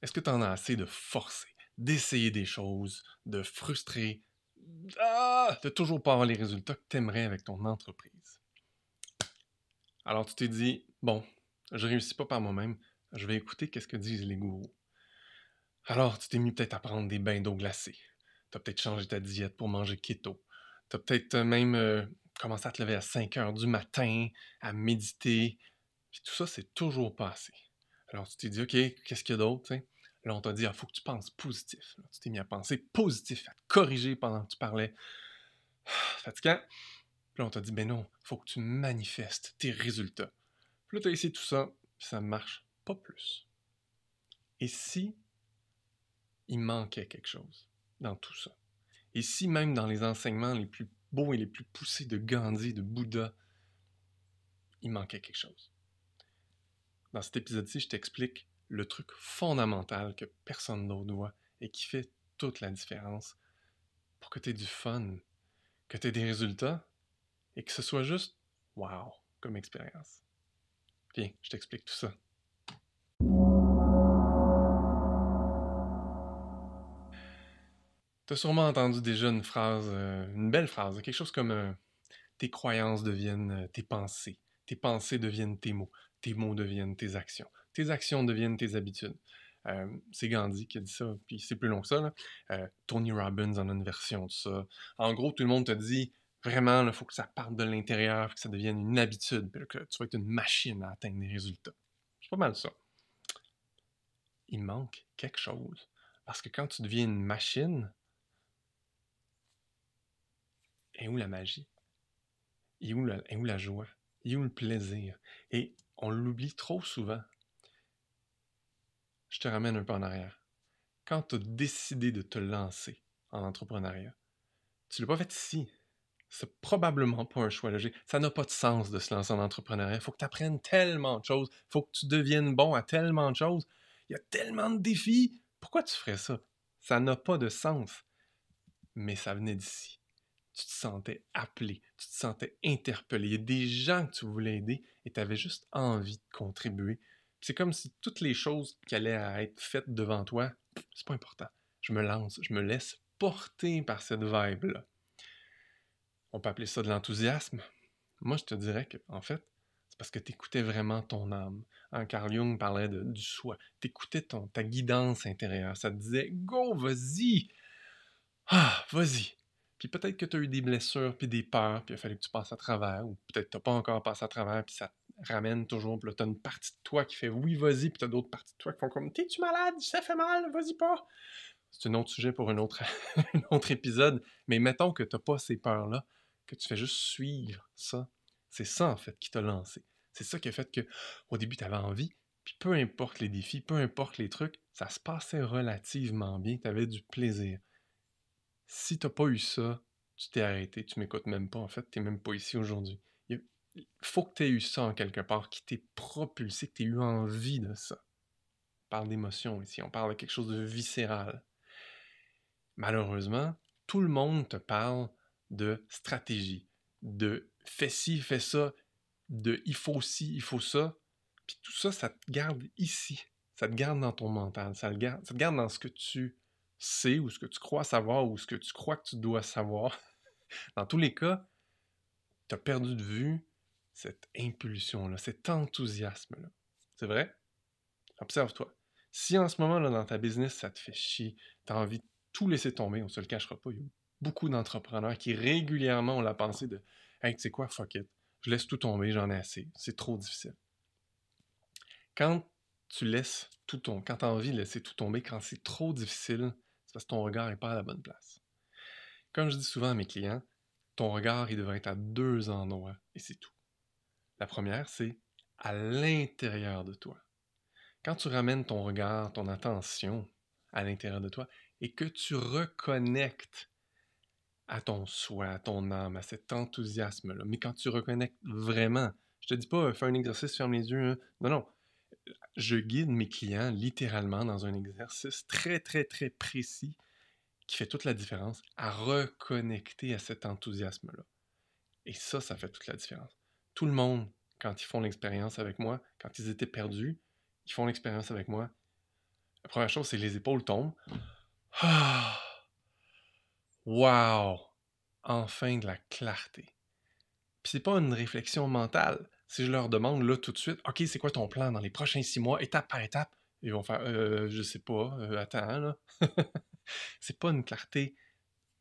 Est-ce que tu en as assez de forcer, d'essayer des choses, de frustrer, de toujours pas avoir les résultats que tu aimerais avec ton entreprise? Alors tu t'es dit, bon, je réussis pas par moi-même, je vais écouter qu'est-ce que disent les gourous. Alors tu t'es mis peut-être à prendre des bains d'eau glacée. Tu as peut-être changé ta diète pour manger keto. Tu as peut-être même commencé à te lever à 5 heures du matin, à méditer. Puis tout ça, c'est toujours pas assez. Alors tu t'es dit, OK, qu'est-ce qu'il y a d'autre, tu sais? Là, on t'a dit, il faut que tu penses positif. Là, tu t'es mis à penser positif, à te corriger pendant que tu parlais. Fatigant. Puis là, on t'a dit, ben non, il faut que tu manifestes tes résultats. Puis là, tu as essayé tout ça, puis ça marche pas plus. Et si il manquait quelque chose dans tout ça? Et si même dans les enseignements les plus beaux et les plus poussés de Gandhi, de Bouddha, il manquait quelque chose? Dans cet épisode-ci, je t'explique le truc fondamental que personne d'autre voit et qui fait toute la différence pour que tu aies du fun, que tu aies des résultats et que ce soit juste wow comme expérience. Viens, je t'explique tout ça. Tu as sûrement entendu déjà une phrase, une belle phrase, quelque chose comme tes croyances deviennent tes pensées deviennent tes mots deviennent tes actions deviennent tes habitudes. C'est Gandhi qui a dit ça, puis c'est plus long que ça, là. Tony Robbins en a une version de ça. En gros, tout le monde te dit vraiment, il faut que ça parte de l'intérieur, que ça devienne une habitude, puis que tu vas être une machine à atteindre des résultats. C'est pas mal ça. Il manque quelque chose. Parce que quand tu deviens une machine, est où la magie? Est où la joie? Est où le plaisir? Et on l'oublie trop souvent. Je te ramène un peu en arrière. Quand tu as décidé de te lancer en entrepreneuriat, tu l'as pas fait ici. C'est probablement pas un choix logique. Ça n'a pas de sens de se lancer en entrepreneuriat. Il faut que tu apprennes tellement de choses. Il faut que tu deviennes bon à tellement de choses. Il y a tellement de défis. Pourquoi tu ferais ça? Ça n'a pas de sens. Mais ça venait d'ici. Tu te sentais appelé, tu te sentais interpellé. Il y a des gens que tu voulais aider et tu avais juste envie de contribuer. C'est comme si toutes les choses qui allaient à être faites devant toi, c'est pas important. Je me lance, je me laisse porter par cette vibe-là. On peut appeler ça de l'enthousiasme. Moi, je te dirais que, en fait, c'est parce que tu écoutais vraiment ton âme. Hein, Carl Jung parlait du soi. Tu écoutais ta guidance intérieure. Ça te disait, go, vas-y, vas-y. Puis peut-être que tu as eu des blessures, puis des peurs, puis il a fallu que tu passes à travers, ou peut-être que tu n'as pas encore passé à travers, puis ça te ramène toujours, puis là, tu as une partie de toi qui fait oui, vas-y, puis tu as d'autres parties de toi qui font comme t'es-tu malade, ça fait mal, vas-y pas. C'est un autre sujet pour un autre, un autre épisode, mais mettons que tu n'as pas ces peurs-là, que tu fais juste suivre ça. C'est ça, en fait, qui t'a lancé. C'est ça qui a fait que, au début, tu avais envie, puis peu importe les défis, peu importe les trucs, ça se passait relativement bien, tu avais du plaisir. Si t'as pas eu ça, tu t'es arrêté, tu m'écoutes même pas, en fait, t'es même pas ici aujourd'hui. Il faut que t'aies eu ça en quelque part, qui t'ait propulsé, que t'aies eu envie de ça. On parle d'émotion ici, on parle de quelque chose de viscéral. Malheureusement, tout le monde te parle de stratégie, de fais ci, fais ça, de il faut ci, il faut ça. Puis tout ça, ça te garde ici. Ça te garde dans ton mental. Ça te garde dans ce que tu sais ou ce que tu crois savoir ou ce que tu crois que tu dois savoir. Dans tous les cas, tu as perdu de vue cette impulsion-là, cet enthousiasme-là. C'est vrai? Observe-toi. Si en ce moment, là, dans ta business, ça te fait chier, tu as envie de tout laisser tomber, on ne se le cachera pas, il y a beaucoup d'entrepreneurs qui régulièrement ont la pensée de hey, tu sais quoi, fuck it, je laisse tout tomber, j'en ai assez, c'est trop difficile. Quand tu laisses tout tomber, quand tu as envie de laisser tout tomber, quand c'est trop difficile, c'est parce que ton regard n'est pas à la bonne place. Comme je dis souvent à mes clients, ton regard, il devrait être à deux endroits, et c'est tout. La première, c'est à l'intérieur de toi. Quand tu ramènes ton regard, ton attention à l'intérieur de toi, et que tu reconnectes à ton soi, à ton âme, à cet enthousiasme-là, mais quand tu reconnectes vraiment, je te dis pas, fais un exercice, ferme les yeux, hein. Non, non, je guide mes clients littéralement dans un exercice très, très, très précis qui fait toute la différence à reconnecter à cet enthousiasme-là. Et ça fait toute la différence. Tout le monde, quand ils font l'expérience avec moi, quand ils étaient perdus, ils font l'expérience avec moi. La première chose, c'est les épaules tombent. Ah! Wow! Enfin de la clarté. Puis c'est pas une réflexion mentale. Si je leur demande là tout de suite, OK, c'est quoi ton plan dans les prochains 6 mois, étape par étape, ils vont faire je sais pas, attends là. C'est pas une clarté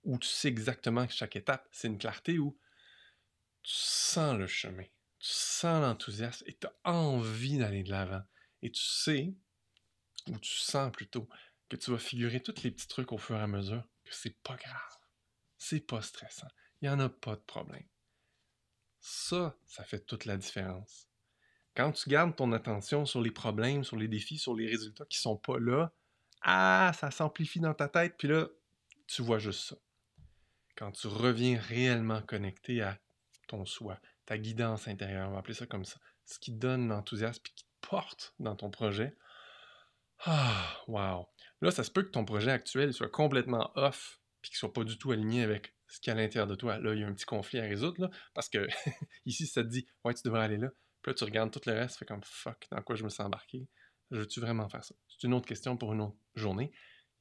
où tu sais exactement chaque étape, c'est une clarté où tu sens le chemin, tu sens l'enthousiasme et tu as envie d'aller de l'avant. Et tu sais, ou tu sens plutôt, que tu vas figurer tous les petits trucs au fur et à mesure, que c'est pas grave, c'est pas stressant, il y en a pas de problème. Ça fait toute la différence. Quand tu gardes ton attention sur les problèmes, sur les défis, sur les résultats qui sont pas là, ça s'amplifie dans ta tête, puis là, tu vois juste ça. Quand tu reviens réellement connecté à ton soi, ta guidance intérieure, on va appeler ça comme ça, ce qui donne l'enthousiasme et qui te porte dans ton projet, wow. Là, ça se peut que ton projet actuel soit complètement off, puis qu'il soit pas du tout aligné avec ce qu'il y a à l'intérieur de toi. Là, il y a un petit conflit à résoudre, là, parce que ici, ça te dit, ouais, tu devrais aller là. Puis là, tu regardes tout le reste, tu fais comme, fuck, dans quoi je me sens embarqué? Veux-tu vraiment faire ça? C'est une autre question pour une autre journée.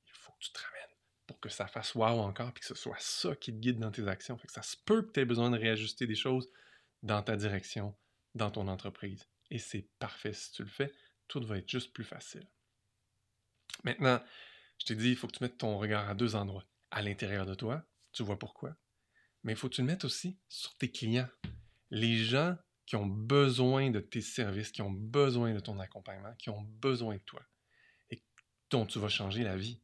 Il faut que tu te ramènes pour que ça fasse wow encore, puis que ce soit ça qui te guide dans tes actions. Fait que ça se peut que tu aies besoin de réajuster des choses dans ta direction, dans ton entreprise. Et c'est parfait si tu le fais. Tout va être juste plus facile. Maintenant, je t'ai dit, il faut que tu mettes ton regard à deux endroits. À l'intérieur de toi, tu vois pourquoi. Mais il faut que tu le mettes aussi sur tes clients. Les gens qui ont besoin de tes services, qui ont besoin de ton accompagnement, qui ont besoin de toi et dont tu vas changer la vie.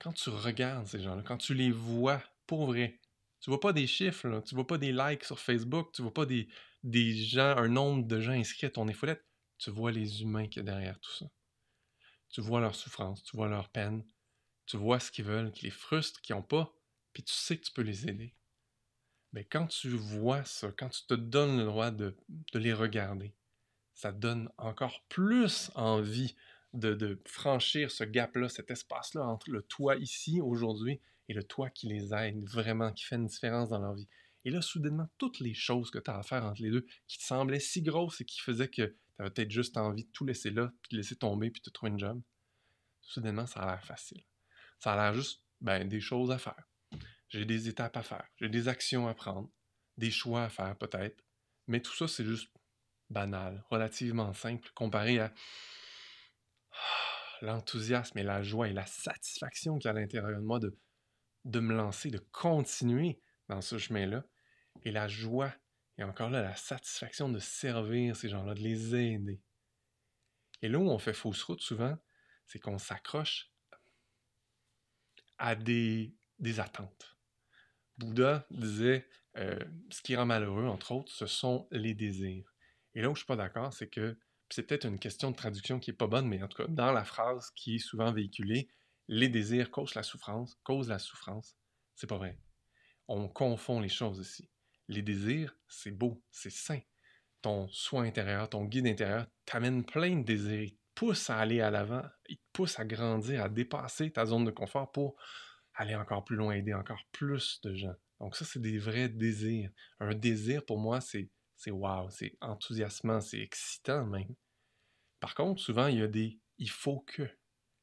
Quand tu regardes ces gens-là, quand tu les vois pour vrai, tu vois pas des chiffres, là, tu vois pas des likes sur Facebook, tu vois pas des gens, un nombre de gens inscrits à ton infolette, tu vois les humains qu'il y a derrière tout ça. Tu vois leur souffrance, tu vois leur peine, tu vois ce qu'ils veulent, qui les frustre, qui n'ont pas, puis tu sais que tu peux les aider. Mais quand tu vois ça, quand tu te donnes le droit de les regarder, ça te donne encore plus envie de franchir ce gap-là, cet espace-là entre le toi ici, aujourd'hui, et le toi qui les aide vraiment, qui fait une différence dans leur vie. Et là, soudainement, toutes les choses que tu as à faire entre les deux, qui te semblaient si grosses et qui faisaient que tu avais peut-être juste envie de tout laisser là, puis de laisser tomber, puis de trouver une job, soudainement, ça a l'air facile. Ça a l'air juste, des choses à faire. J'ai des étapes à faire, j'ai des actions à prendre, des choix à faire peut-être, mais tout ça, c'est juste banal, relativement simple, comparé à l'enthousiasme et la joie et la satisfaction qu'il y a à l'intérieur de moi de me lancer, de continuer dans ce chemin-là, et la joie, et encore là, la satisfaction de servir ces gens-là, de les aider. Et là où on fait fausse route souvent, c'est qu'on s'accroche à des attentes. Bouddha disait ce qui rend malheureux, entre autres, ce sont les désirs. Et là où je suis pas d'accord, c'est que c'est peut-être une question de traduction qui est pas bonne, mais en tout cas, dans la phrase qui est souvent véhiculée, les désirs causent la souffrance. C'est pas vrai. On confond les choses ici. Les désirs, c'est beau, c'est sain. Ton soi intérieur, ton guide intérieur t'amène plein de désirs. Il te pousse à aller à l'avant, il te pousse à grandir, à dépasser ta zone de confort pour aller encore plus loin, aider encore plus de gens. Donc ça, c'est des vrais désirs. Un désir, pour moi, c'est wow, c'est enthousiasmant, c'est excitant même. Par contre, souvent, il y a des il faut que.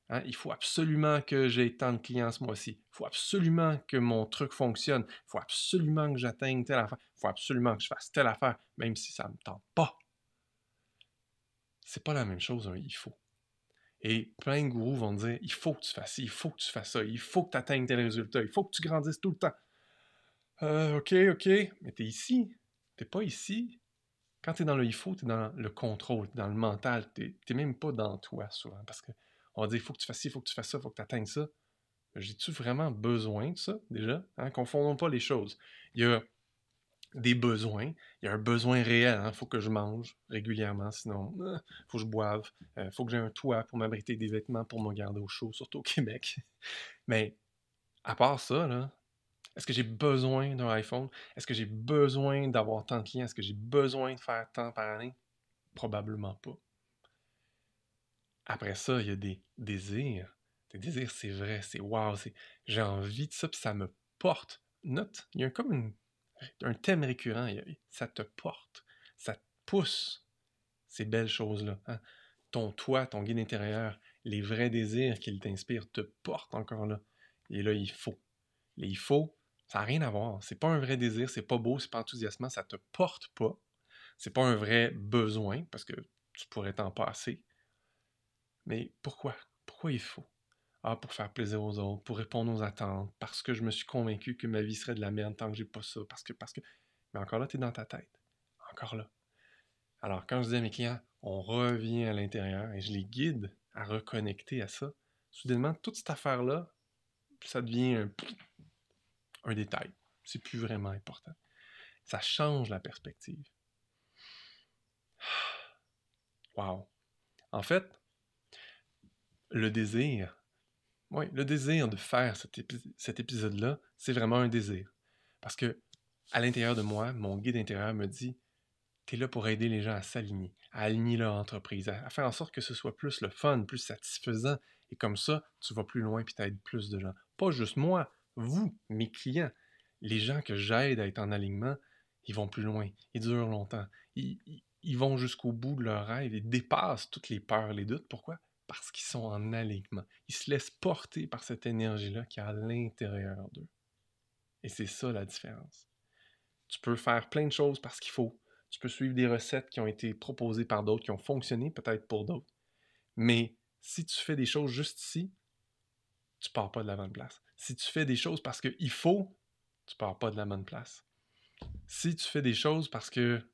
Hein, il faut absolument que j'ai tant de clients ce mois-ci. Il faut absolument que mon truc fonctionne. Il faut absolument que j'atteigne telle affaire. Il faut absolument que je fasse telle affaire, même si ça ne me tente pas. C'est pas la même chose, il faut. Et plein de gourous vont dire il faut que tu fasses ci, il faut que tu fasses ça, il faut que tu atteignes tel résultat, il faut que tu grandisses tout le temps. OK, mais t'es ici. T'es pas ici. Quand t'es dans le il faut, t'es dans le contrôle, t'es dans le mental. T'es même pas dans toi, souvent. Parce qu'on va dire, il faut que tu fasses ci, il faut que tu fasses ça, il faut que tu atteignes ça. J'ai-tu vraiment besoin de ça, déjà? Hein? Confondons pas les choses. Il y a des besoins. Il y a un besoin réel. Il faut que je mange régulièrement, sinon, faut que je boive. Faut que j'ai un toit pour m'abriter des vêtements pour me garder au chaud, surtout au Québec. Mais à part ça, là, est-ce que j'ai besoin d'un iPhone? Est-ce que j'ai besoin d'avoir tant de clients? Est-ce que j'ai besoin de faire tant par année? Probablement pas. Après ça, il y a des désirs. Des désirs, c'est vrai, c'est wow, j'ai envie de ça, puis ça me porte. Note, il y a comme un thème récurrent, ça te porte, ça te pousse, ces belles choses-là. Hein? Ton toi, ton guide intérieur les vrais désirs qui t'inspirent te portent encore là. Et là, il faut. Les il faut, ça n'a rien à voir. C'est pas un vrai désir, c'est pas beau, c'est pas enthousiasmant, ça te porte pas. C'est pas un vrai besoin, parce que tu pourrais t'en passer. Mais pourquoi? Pourquoi il faut? Ah, pour faire plaisir aux autres, pour répondre aux attentes, parce que je me suis convaincu que ma vie serait de la merde tant que j'ai pas ça, parce que... Mais encore là, t'es dans ta tête. Encore là. Alors, quand je dis à mes clients, on revient à l'intérieur et je les guide à reconnecter à ça, soudainement, toute cette affaire-là, ça devient un détail. C'est plus vraiment important. Ça change la perspective. Wow. En fait, le désir, oui, le désir de faire cet épisode-là, c'est vraiment un désir. Parce que, à l'intérieur de moi, mon guide intérieur me dit, t'es là pour aider les gens à s'aligner, à aligner leur entreprise, à faire en sorte que ce soit plus le fun, plus satisfaisant. Et comme ça, tu vas plus loin puis t'aides plus de gens. Pas juste moi, vous, mes clients. Les gens que j'aide à être en alignement, ils vont plus loin, ils durent longtemps. Ils vont jusqu'au bout de leur rêve, ils dépassent toutes les peurs, les doutes. Pourquoi? Parce qu'ils sont en alignement. Ils se laissent porter par cette énergie-là qui est à l'intérieur d'eux. Et c'est ça la différence. Tu peux faire plein de choses parce qu'il faut. Tu peux suivre des recettes qui ont été proposées par d'autres, qui ont fonctionné peut-être pour d'autres. Mais si tu fais des choses juste ici, tu pars pas de la bonne place. Si tu fais des choses parce qu'il faut, tu pars pas de la bonne place. Si tu fais des choses parce que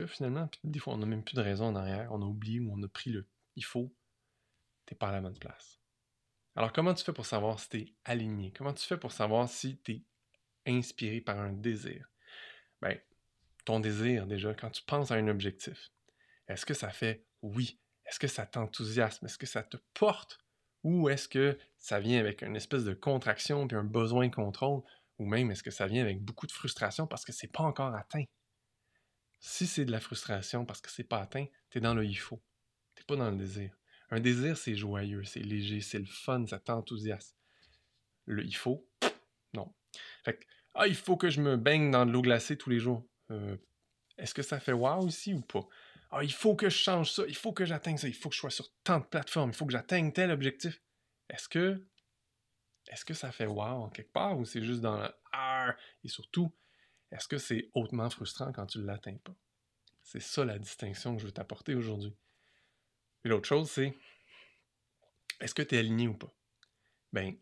finalement, puis des fois on n'a même plus de raison en arrière, on a oublié ou on a pris le il faut, t'es pas à la bonne place. Alors comment tu fais pour savoir si t'es aligné? Comment tu fais pour savoir si t'es inspiré par un désir? Ben, ton désir déjà, quand tu penses à un objectif, est-ce que ça fait oui? Est-ce que ça t'enthousiasme? Est-ce que ça te porte? Ou est-ce que ça vient avec une espèce de contraction puis un besoin de contrôle? Ou même est-ce que ça vient avec beaucoup de frustration parce que c'est pas encore atteint? Si c'est de la frustration parce que c'est pas atteint, t'es dans le il faut. T'es pas dans le désir. Un désir, c'est joyeux, c'est léger, c'est le fun, ça t'enthousiasme. Le il faut, non. Fait que, il faut que je me baigne dans de l'eau glacée tous les jours. Est-ce que ça fait wow ici ou pas? Ah, il faut que je change ça, il faut que j'atteigne ça, il faut que je sois sur tant de plateformes, il faut que j'atteigne tel objectif. Est-ce que, est-ce que ça fait wow en quelque part ou c'est juste dans le ah? Et surtout, est-ce que c'est hautement frustrant quand tu ne l'atteins pas? C'est ça la distinction que je veux t'apporter aujourd'hui. Et l'autre chose, c'est est-ce que tu es aligné ou pas? Ben,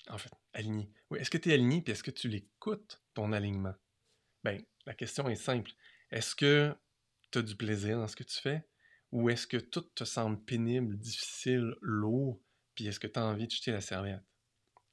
en fait, aligné. Oui, est-ce que tu es aligné puis est-ce que tu l'écoutes, ton alignement? Ben, la question est simple. Est-ce que tu as du plaisir dans ce que tu fais? Ou est-ce que tout te semble pénible, difficile, lourd, puis est-ce que tu as envie de jeter la serviette?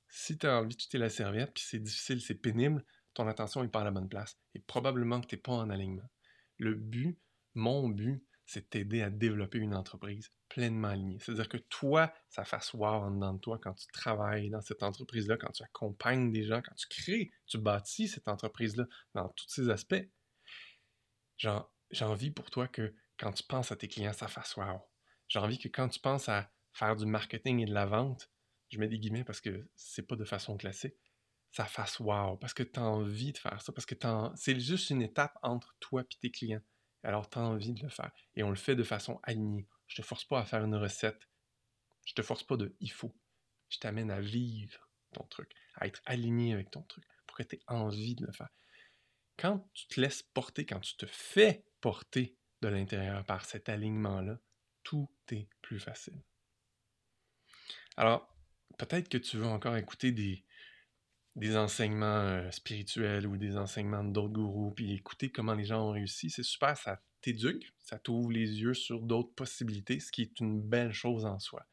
Si tu as envie de jeter la serviette, puis c'est difficile, c'est pénible, ton attention n'est pas à la bonne place. Et probablement que tu n'es pas en alignement. Le but, mon but, c'est de t'aider à développer une entreprise pleinement alignée. C'est-à-dire que toi, ça fasse wow en dedans de toi quand tu travailles dans cette entreprise-là, quand tu accompagnes des gens, quand tu crées, tu bâtis cette entreprise-là dans tous ses aspects. J'ai envie pour toi que quand tu penses à tes clients, ça fasse wow. J'ai envie que quand tu penses à faire du marketing et de la vente, je mets des guillemets parce que c'est pas de façon classique, ça fasse wow, parce que tu as envie de faire ça, parce que c'est juste une étape entre toi et tes clients. Alors tu as envie de le faire. Et on le fait de façon alignée. Je te force pas à faire une recette. Je te force pas de il faut. Je t'amène à vivre ton truc, à être aligné avec ton truc, pour que tu aies envie de le faire. Quand tu te laisses porter, quand tu te fais porter de l'intérieur par cet alignement-là, tout est plus facile. Alors, peut-être que tu veux encore écouter des enseignements spirituels ou des enseignements d'autres gourous, puis écouter comment les gens ont réussi. C'est super, ça t'éduque, ça t'ouvre les yeux sur d'autres possibilités, ce qui est une belle chose en soi.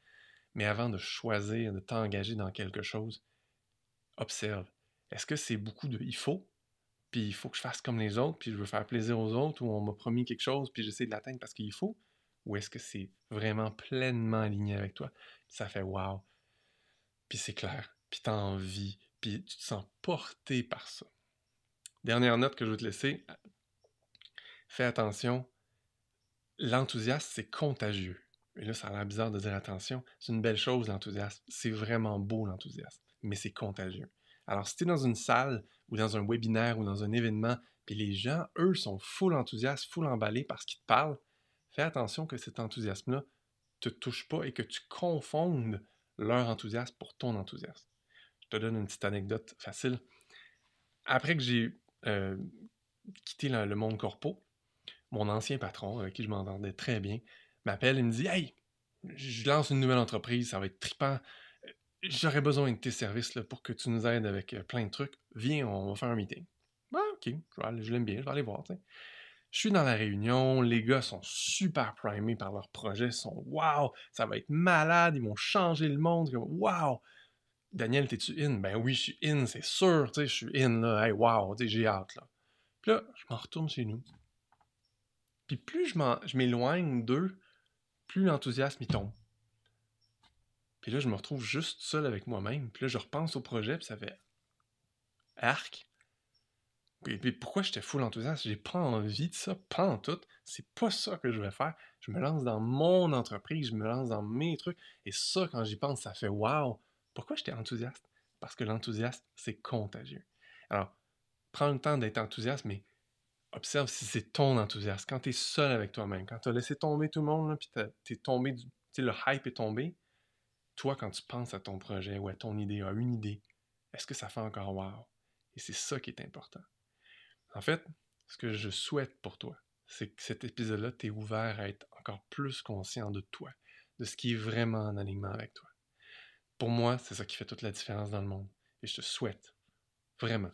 Mais avant de choisir, de t'engager dans quelque chose, observe. Est-ce que c'est beaucoup de il faut, puis il faut que je fasse comme les autres, puis je veux faire plaisir aux autres, ou on m'a promis quelque chose, puis j'essaie de l'atteindre parce qu'il faut? Ou est-ce que c'est vraiment pleinement aligné avec toi? Puis ça fait wow, puis c'est clair, puis t'as envie, puis tu te sens porté par ça. Dernière note que je veux te laisser, fais attention, l'enthousiasme, c'est contagieux. Et là, ça a l'air bizarre de dire attention, c'est une belle chose l'enthousiasme, c'est vraiment beau l'enthousiasme, mais c'est contagieux. Alors si tu es dans une salle, ou dans un webinaire, ou dans un événement, puis les gens, eux, sont full enthousiastes, full emballés parce qu'ils te parlent, fais attention que cet enthousiasme-là te touche pas et que tu confondes leur enthousiasme pour ton enthousiasme. Je te donne une petite anecdote facile. Après que j'ai quitté le monde corpo, mon ancien patron, avec qui je m'entendais très bien, m'appelle et me dit « Hey, je lance une nouvelle entreprise, ça va être trippant. J'aurais besoin de tes services là, pour que tu nous aides avec plein de trucs. Viens, on va faire un meeting. » Ah, ok, je l'aime bien, je vais aller voir. T'sais. Je suis dans la réunion, les gars sont super primés par leur projet, ils sont wow, ça va être malade, ils vont changer le monde. Wow! Daniel, t'es-tu in? Ben oui, je suis in, c'est sûr, je suis in, là, hey, wow, j'ai hâte, là. Puis là, je m'en retourne chez nous. Puis plus je m'éloigne d'eux, plus l'enthousiasme il tombe. Puis là, je me retrouve juste seul avec moi-même. Puis là, je repense au projet, puis ça fait arc. Puis pourquoi j'étais full enthousiaste? J'ai pas envie de ça, pas en tout. C'est pas ça que je vais faire. Je me lance dans mon entreprise, je me lance dans mes trucs. Et ça, quand j'y pense, ça fait wow! Pourquoi j'étais enthousiaste? Parce que l'enthousiasme, c'est contagieux. Alors, prends le temps d'être enthousiaste, mais observe si c'est ton enthousiasme. Quand tu es seul avec toi-même, quand tu as laissé tomber tout le monde, là, puis t'es tombé, le hype est tombé, toi, quand tu penses à ton projet ou à ton idée, à une idée, est-ce que ça fait encore wow? Et c'est ça qui est important. En fait, ce que je souhaite pour toi, c'est que cet épisode-là t'ait ouvert à être encore plus conscient de toi, de ce qui est vraiment en alignement avec toi. Pour moi, c'est ça qui fait toute la différence dans le monde. Et je te souhaite vraiment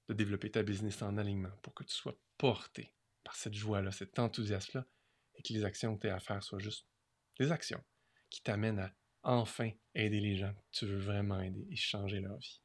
de développer ta business en alignement pour que tu sois porté par cette joie-là, cet enthousiasme-là, et que les actions que tu as à faire soient juste des actions qui t'amènent à enfin aider les gens que tu veux vraiment aider et changer leur vie.